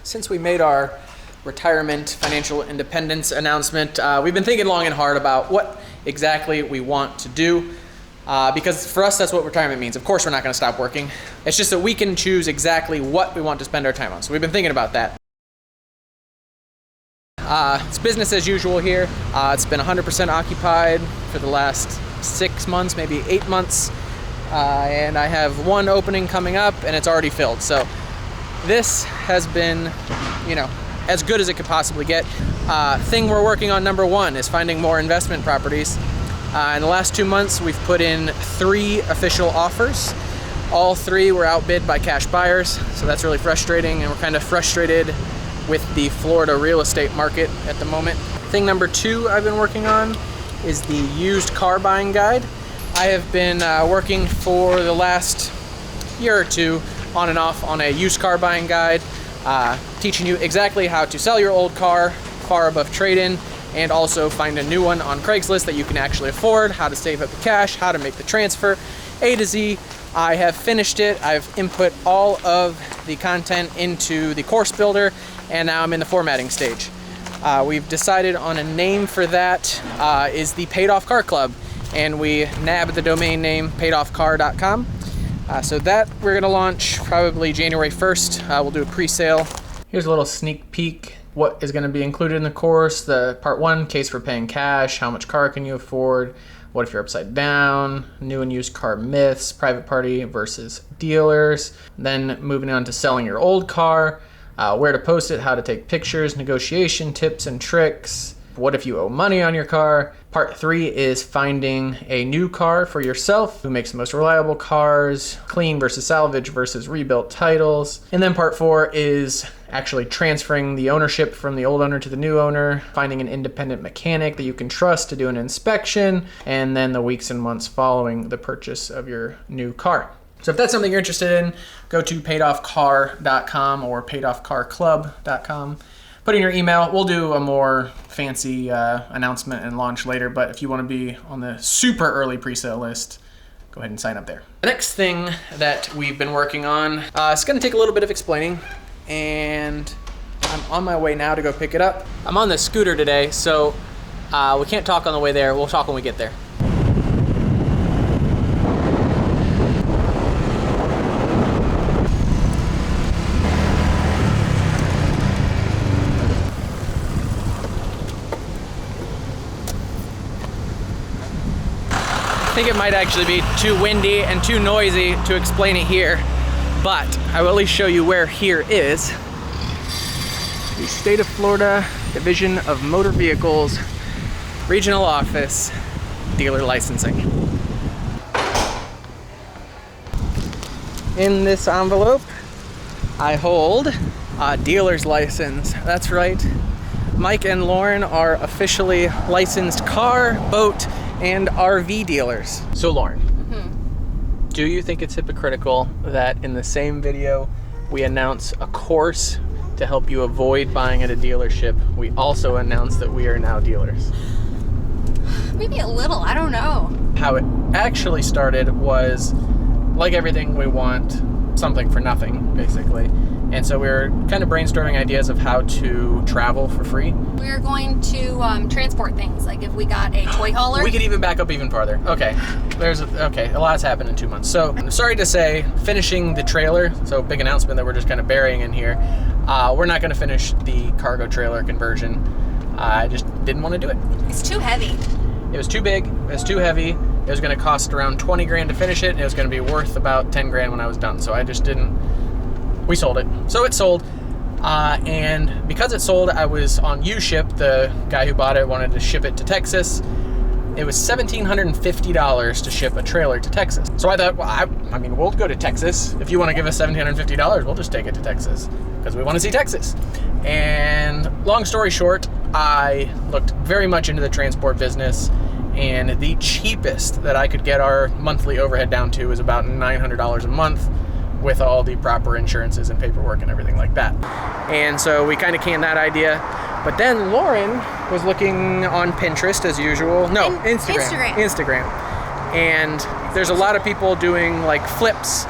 Since we made our retirement financial independence announcement, we've been thinking long and hard about what exactly we want to do. Because for us, that's what retirement means. Of course, we're not going to stop working. It's just that we can choose exactly what we want to spend our time on. So we've been thinking about that. It's business as usual here. It's been 100% occupied for the last 6 months, maybe 8 months. And I have one opening coming up and it's already filled. So this has been, as good as it could possibly get. Thing we're working on, number one, is finding more investment properties. In the last 2 months, we've put in 3 official offers. All 3 were outbid by cash buyers, so that's really frustrating, and we're kind of frustrated with the Florida real estate market at the moment. Thing number 2 I've been working on is the used car buying guide. I have been working for the last year or 2 on and off on a used car buying guide, teaching you exactly how to sell your old car far above trade-in, and also find a new one on Craigslist that you can actually afford, how to save up the cash, how to make the transfer, A to Z. I have finished it. I've input all of the content into the course builder, and now I'm in the formatting stage. We've decided on a name for that, is the Paid Off Car Club, and we nabbed the domain name paidoffcar.com. So that we're gonna launch probably January 1st. We'll do a pre-sale. Here's a little sneak peek what is going to be included in the course. The part 1, case for paying cash, how much car can you afford, what if you're upside down, new and used car myths, private party versus dealers, then moving on to selling your old car, where to post it, how to take pictures, negotiation tips and tricks, what if you owe money on your car. Part 3 is finding a new car for yourself, who makes the most reliable cars, clean versus salvage versus rebuilt titles. And then part 4 is actually transferring the ownership from the old owner to the new owner, finding an independent mechanic that you can trust to do an inspection, and then the weeks and months following the purchase of your new car. So if that's something you're interested in, go to paidoffcar.com or paidoffcarclub.com. Put in your email. We'll do a more fancy announcement and launch later, but if you want to be on the super early pre-sale list, go ahead and sign up there. The next thing that we've been working on, it's going to take a little bit of explaining, and I'm on my way now to go pick it up. I'm on the scooter today, so we can't talk on the way there. We'll talk when we get there. I think it might actually be too windy and too noisy to explain it here, but I will at least show you where here is. The State of Florida Division of Motor Vehicles Regional Office, Dealer Licensing. In this envelope, I hold a dealer's license. That's right. Mike and Lauren are officially licensed car, boat, and RV dealers. So Lauren, do you think it's hypocritical that in the same video we announce a course to help you avoid buying at a dealership, we also announce that we are now dealers? Maybe a little, I don't know. How it actually started was, like everything, we want something for nothing, basically. And so we were kind of brainstorming ideas of how to travel for free. We were going to transport things, like if we got a toy hauler. We could even back up even farther. Okay, a lot's happened in 2 months. So I'm sorry to say, finishing the trailer, so big announcement that we're just kind of burying in here. We're not going to finish the cargo trailer conversion. I just didn't want to do it. It's too heavy. It was too big, it was too heavy. It was going to cost around 20 grand to finish it, and it was going to be worth about 10 grand when I was done. So I just didn't. We sold it. So it sold, and because it sold, I was on U-Ship. The guy who bought it wanted to ship it to Texas. It was $1,750 to ship a trailer to Texas. So I thought, well, I mean, we'll go to Texas. If you want to give us $1,750, we'll just take it to Texas because we want to see Texas. And long story short, I looked very much into the transport business, and the cheapest that I could get our monthly overhead down to was about $900 a month, with all the proper insurances and paperwork and everything like that. And so we kind of canned that idea. But then Lauren was looking on Pinterest as usual. No, Instagram. And there's a lot of people doing like flips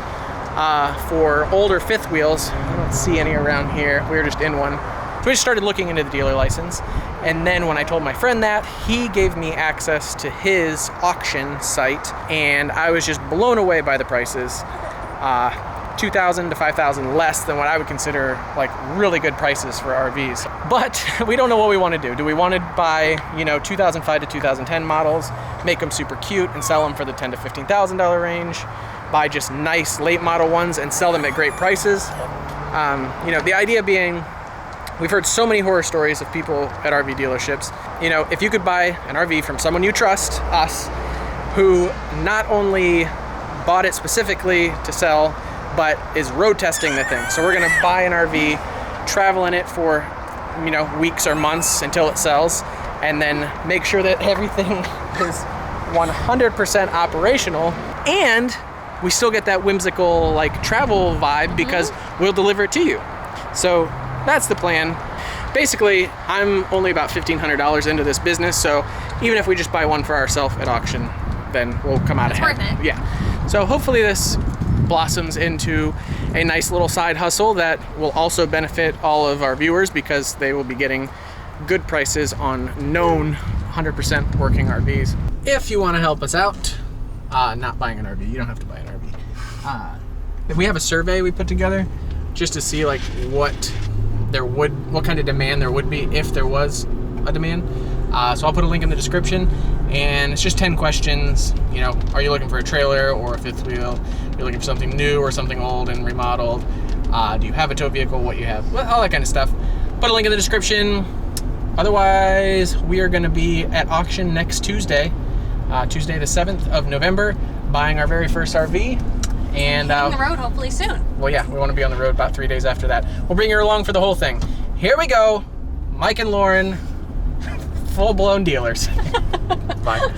for older fifth wheels. I don't see any around here. We were just in one. So we just started looking into the dealer license. And then when I told my friend that, he gave me access to his auction site, and I was just blown away by the prices. $2,000 to $5,000 less than what I would consider like really good prices for RVs. But we don't know what we want to do. Do we want to buy, 2005 to 2010 models, make them super cute and sell them for the $10,000 to $15,000 range, buy just nice late model ones and sell them at great prices? The idea being, we've heard so many horror stories of people at RV dealerships. If you could buy an RV from someone you trust, us, who not only bought it specifically to sell, but is road testing the thing. So we're gonna buy an RV, travel in it for, weeks or months until it sells, and then make sure that everything is 100% operational, and we still get that whimsical like travel vibe because we'll deliver it to you. So that's the plan. Basically, I'm only about $1,500 into this business, so even if we just buy one for ourselves at auction, then we'll come out ahead. Worth it. Yeah. So hopefully this blossoms into a nice little side hustle that will also benefit all of our viewers, because they will be getting good prices on known 100% working RVs. If you want to help us out, not buying an RV, you don't have to buy an RV. We have a survey we put together just to see like what kind of demand there would be if there was a demand. So I'll put a link in the description, and it's just 10 questions. Are you looking for a trailer or a fifth wheel? You're looking for something new or something old and remodeled? Do you have a tow vehicle? What you have? Well, all that kind of stuff. Put a link in the description. Otherwise, we are going to be at auction next Tuesday, Tuesday the 7th of November, buying our very first RV. And on the road hopefully soon. Well, yeah, we want to be on the road about 3 days after that. We'll bring you along for the whole thing. Here we go. Mike and Lauren, full-blown dealers. Bye.